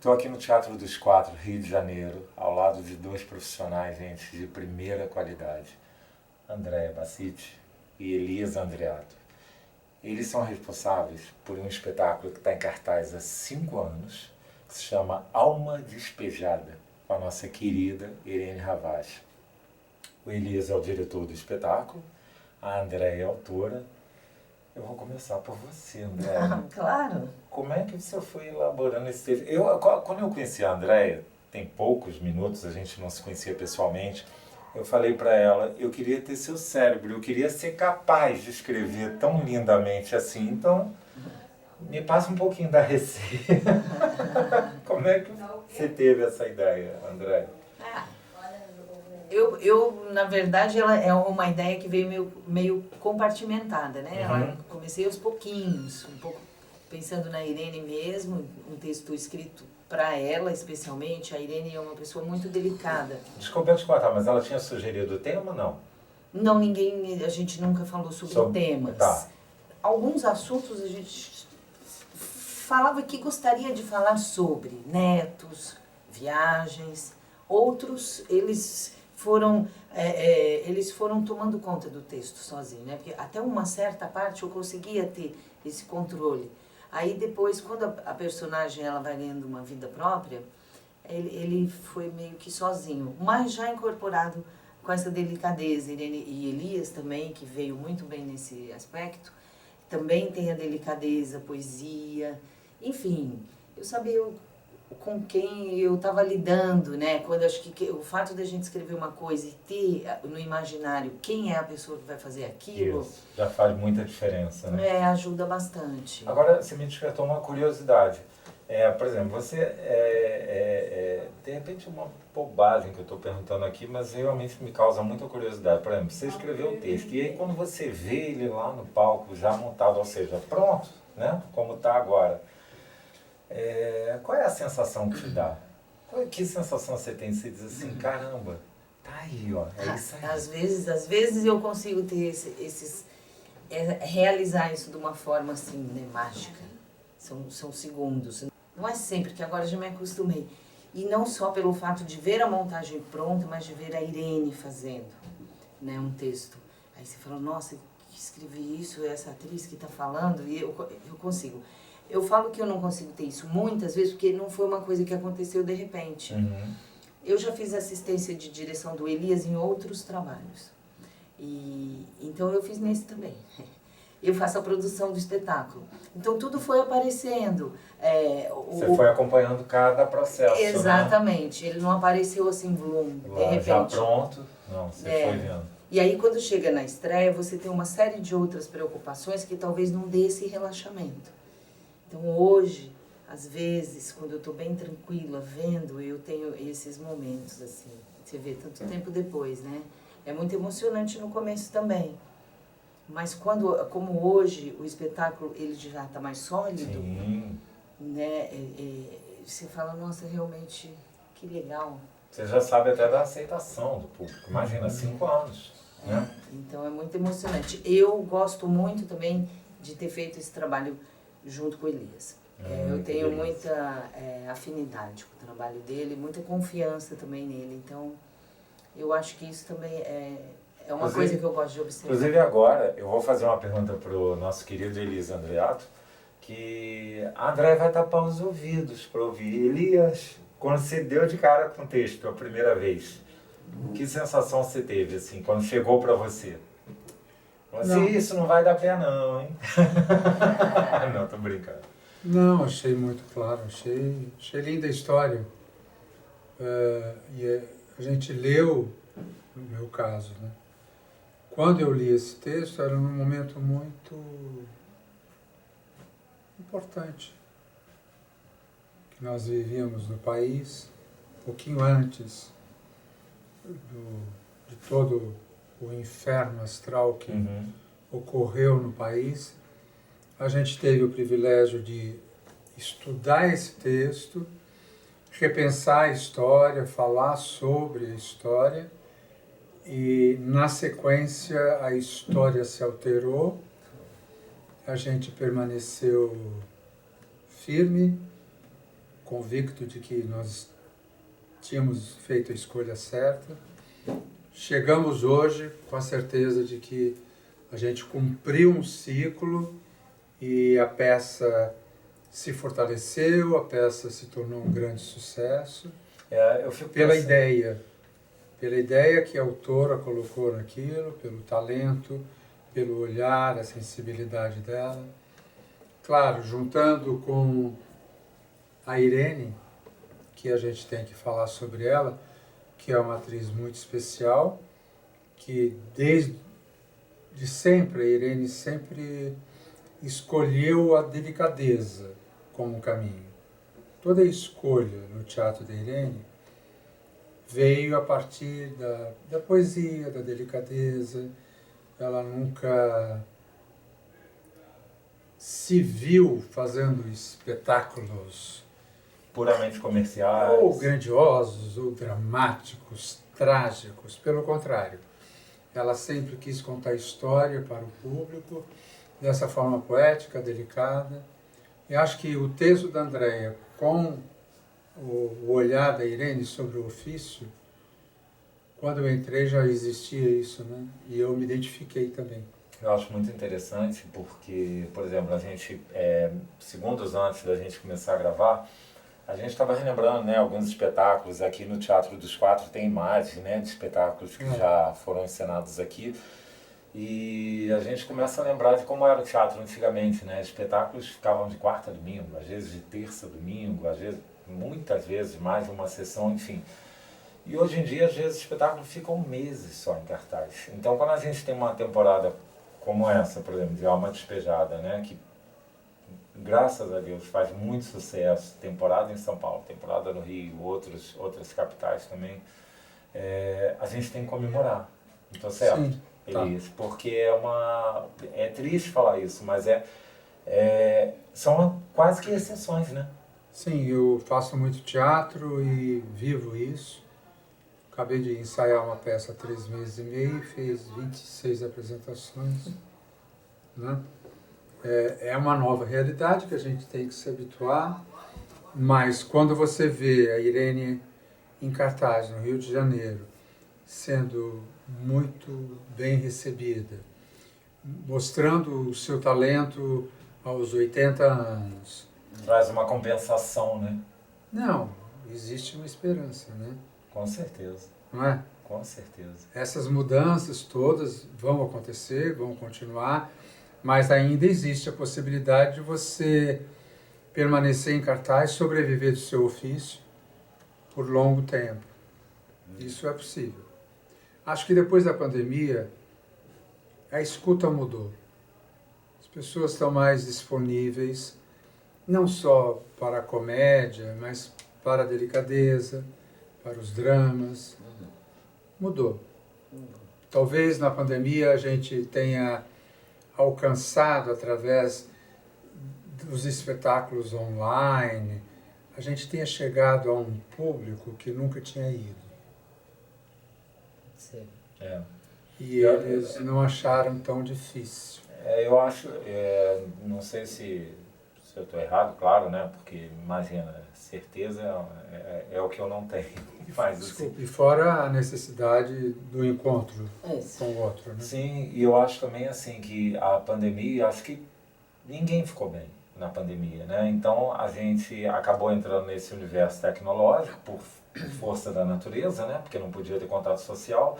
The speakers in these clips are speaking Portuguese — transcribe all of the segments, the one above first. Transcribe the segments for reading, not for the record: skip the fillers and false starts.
Estou aqui no Teatro dos Quatro, Rio de Janeiro, ao lado de dois profissionais, gente, de primeira qualidade, Andréa Bassiti e Elias Andreato. Eles são responsáveis por um espetáculo que está em cartaz há 5 anos, que se chama Alma Despejada, com a nossa querida Irene Ravache. O Elias é o diretor do espetáculo, a Andréa é a autora. Eu vou começar por você, Andréa. Claro. Como é que você foi elaborando esse texto? Quando eu conheci a Andréa, tem poucos minutos, a gente não se conhecia pessoalmente, eu falei para ela, eu queria ter seu cérebro, eu queria ser capaz de escrever tão lindamente assim, então me passa um pouquinho da receita. Como é que você teve essa ideia, Andréa? Na verdade, ela é uma ideia que veio meio compartimentada, né? Uhum. Comecei aos pouquinhos, um pouco pensando na Irene mesmo, um texto escrito para ela especialmente. A Irene é uma pessoa muito delicada. Desculpa eu te cortar, mas ela tinha sugerido o tema ou não? Não, a gente nunca falou sobre temas. Tá. Alguns assuntos a gente falava que gostaria de falar sobre, netos, viagens. Outros, eles foram tomando conta do texto sozinho, né? Porque até uma certa parte eu conseguia ter esse controle. Aí depois, quando a personagem ela vai ganhando uma vida própria, ele foi meio que sozinho, mas já incorporado com essa delicadeza. Irene e Elias também, que veio muito bem nesse aspecto, também tem a delicadeza, a poesia, enfim, eu sabia com quem eu estava lidando, né? Quando acho que o fato da gente escrever uma coisa e ter no imaginário quem é a pessoa que vai fazer aquilo... Isso, já faz muita diferença, né? Ajuda bastante. Agora, você me despertou uma curiosidade. Por exemplo, você, de repente, uma bobagem que eu estou perguntando aqui, mas realmente me causa muita curiosidade. Por exemplo, você escreveu o texto e aí quando você vê ele lá no palco já montado, ou seja, pronto, né? Como está agora, qual é a sensação que te dá? Que sensação você tem? Você diz assim, caramba, tá aí, ó, é isso aí. Às vezes eu consigo ter realizar isso de uma forma assim, né, mágica. São segundos. Não é sempre, que agora já me acostumei. E não só pelo fato de ver a montagem pronta, mas de ver a Irene fazendo, né, um texto. Aí você fala, nossa, que escrevi isso, essa atriz que está falando, e eu consigo. Eu falo que eu não consigo ter isso muitas vezes, porque não foi uma coisa que aconteceu de repente. Uhum. Eu já fiz assistência de direção do Elias em outros trabalhos. Então eu fiz nesse também. Eu faço a produção do espetáculo. Então tudo foi aparecendo. Você foi acompanhando cada processo, exatamente. Né? Ele não apareceu assim, blum, de repente. Já pronto, não, você foi vendo. E aí quando chega na estreia, você tem uma série de outras preocupações que talvez não dê esse relaxamento. Então hoje, às vezes, quando eu estou bem tranquila vendo, eu tenho esses momentos, assim. Você vê tanto tempo depois, né? É muito emocionante no começo também. Mas como hoje o espetáculo ele já está mais sólido, sim, né? Você fala, nossa, realmente, que legal. Você já sabe até da aceitação do público. Imagina, 5 anos. Né? Então é muito emocionante. Eu gosto muito também de ter feito esse trabalho junto com o Elias. Eu tenho muita afinidade com o trabalho dele, muita confiança também nele. Então, eu acho que isso também é uma coisa que eu gosto de observar. Inclusive agora, eu vou fazer uma pergunta para o nosso querido Elias Andreato, que a André vai tapar os ouvidos para ouvir. Elias, quando você deu de cara com o texto a primeira vez, que sensação você teve, assim, quando chegou para você? Isso não vai dar pé não, hein? Não, tô brincando. Não, achei muito claro, achei linda a história. E a gente leu, no meu caso, né? Quando eu li esse texto, era num momento muito importante que nós vivíamos no país, um pouquinho antes de todo o inferno astral que ocorreu no país. A gente teve o privilégio de estudar esse texto, repensar a história, falar sobre a história, e na sequência a história se alterou, a gente permaneceu firme, convicto de que nós tínhamos feito a escolha certa. Chegamos hoje com a certeza de que a gente cumpriu um ciclo e a peça se fortaleceu, a peça se tornou um grande sucesso. Eu fico Pela pensando- ideia que a autora colocou naquilo, pelo talento, pelo olhar, a sensibilidade dela. Claro, juntando com a Irene, que a gente tem que falar sobre ela, que é uma atriz muito especial, que desde de sempre, a Irene sempre escolheu a delicadeza como caminho. Toda a escolha no teatro da Irene veio a partir da poesia, da delicadeza. Ela nunca se viu fazendo espetáculos puramente comerciais. ou grandiosos, ou dramáticos, trágicos. Pelo contrário, ela sempre quis contar história para o público, dessa forma poética, delicada. E acho que o texto da Andréia, com o olhar da Irene sobre o ofício, quando eu entrei já existia isso, né? E eu me identifiquei também. Eu acho muito interessante porque, por exemplo, a gente, segundos antes da gente começar a gravar, a gente estava relembrando, né, alguns espetáculos aqui no Teatro dos Quatro, tem imagens, né, de espetáculos que já foram encenados aqui. E a gente começa a lembrar de como era o teatro antigamente, né? Espetáculos ficavam de quarta a domingo, às vezes de terça a domingo, às vezes, muitas vezes mais de uma sessão, enfim. E hoje em dia, às vezes, os espetáculos ficam meses só em cartaz. Então, quando a gente tem uma temporada como essa, por exemplo, de Alma Despejada, né? Que, graças a Deus, faz muito sucesso, temporada em São Paulo, temporada no Rio, outras capitais também, a gente tem que comemorar. Então, certo? Sim. Tá. Isso, porque é triste falar isso, mas são quase que exceções, né? Sim, eu faço muito teatro e vivo isso. Acabei de ensaiar uma peça há 3 meses e meio, fez 26 apresentações, né? É uma nova realidade que a gente tem que se habituar, mas quando você vê a Irene em cartaz no Rio de Janeiro, sendo muito bem recebida, mostrando o seu talento aos 80 anos. Traz uma compensação, né? Não, existe uma esperança, né? Com certeza, Não é? com certeza. Essas mudanças todas vão acontecer, vão continuar, mas ainda existe a possibilidade de você permanecer em cartaz, sobreviver do seu ofício por longo tempo. Isso é possível. Acho que depois da pandemia, a escuta mudou. As pessoas estão mais disponíveis, não só para a comédia, mas para a delicadeza, para os dramas. Mudou. Talvez na pandemia a gente tenha alcançado, através dos espetáculos online, a gente tenha chegado a um público que nunca tinha ido. Sim. E eles não acharam tão difícil. Eu acho, não sei se eu estou errado, claro, né? Porque, imagina, certeza é o que eu não tenho. Mas, assim, E fora a necessidade do encontro Isso. com o outro, né? sim, e eu acho também assim que a pandemia, acho que ninguém ficou bem na pandemia, né? Então a gente acabou entrando nesse universo tecnológico por força da natureza, né? Porque não podia ter contato social.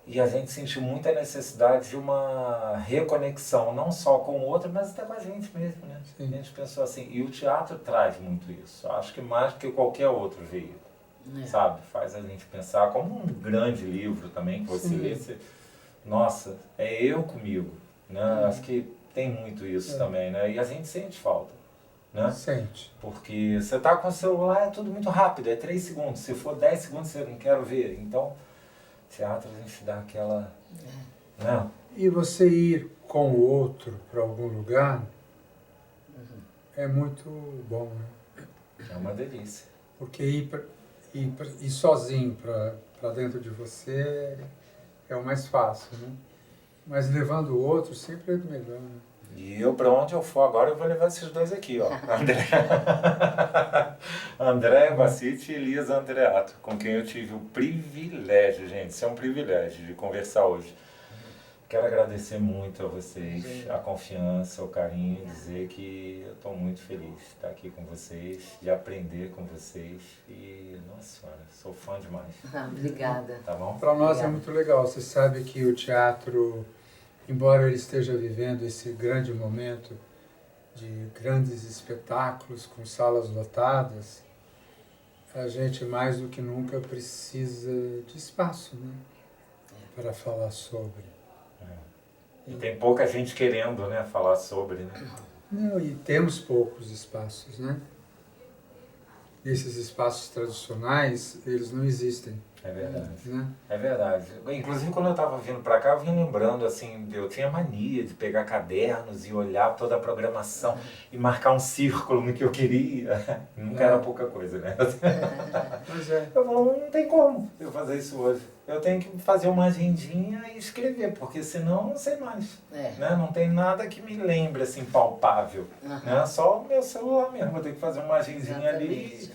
E a gente sentiu muita necessidade de uma reconexão, não só com o outro, mas até com a gente mesmo, né? Sim. A gente pensou assim, e o teatro traz muito isso. Acho que mais do que qualquer outro veículo, sabe? Faz a gente pensar, como um grande livro também, que você lê, nossa, é eu comigo, né? Acho que tem muito isso também, né? E a gente sente falta, né? Sente. Porque você tá com o celular, é tudo muito rápido, é 3 segundos. Se for 10 segundos, você não quer ver. Então, teatro a gente dá aquela... Né? E você ir com o outro para algum lugar é muito bom, né? É uma delícia. Porque ir sozinho para dentro de você é o mais fácil, né? Mas levando o outro sempre é melhor, né? E eu, para onde eu for agora, eu vou levar esses dois aqui, ó. André Bassiti e Elias Andreato, com quem eu tive o privilégio, gente, isso é um privilégio de conversar hoje. Quero agradecer muito a vocês, a confiança, o carinho, dizer que eu estou muito feliz de estar aqui com vocês, de aprender com vocês e, nossa senhora, sou fã demais. Obrigada. Tá bom? Para nós Obrigada. é muito legal. Você sabe que o teatro, embora ele esteja vivendo esse grande momento de grandes espetáculos com salas lotadas, a gente mais do que nunca precisa de espaço, né? Para falar sobre. E tem pouca gente querendo, né, falar sobre, né? Não, e temos poucos espaços, né? Esses espaços tradicionais, eles não existem, É verdade. né? É verdade. Inclusive, quando eu estava vindo para cá, eu vim lembrando, assim, eu tinha mania de pegar cadernos e olhar toda a programação e marcar um círculo no que eu queria. Nunca era pouca coisa, né? Mas é. Eu falo, não tem como eu fazer isso hoje. Eu tenho que fazer uma agendinha e escrever, porque senão eu não sei mais. Né? Não tem nada que me lembre, assim, palpável. Né? Só o meu celular mesmo. Eu tenho que fazer uma agendinha ali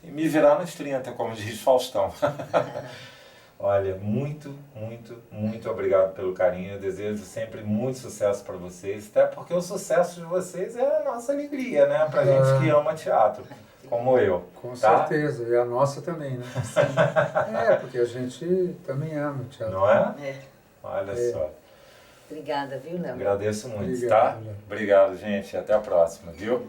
e me virar nos 30, como diz Faustão. Olha, muito, muito, muito obrigado pelo carinho. Eu desejo sempre muito sucesso para vocês, até porque o sucesso de vocês é a nossa alegria, né? Pra gente que ama teatro, como eu. Com tá? certeza, e a nossa também, né? Porque a gente também ama o teatro. Não é? É. Olha só. Obrigada, viu, Léo? Agradeço muito, Obrigado, tá? Léo. Obrigado, gente. Até a próxima, viu?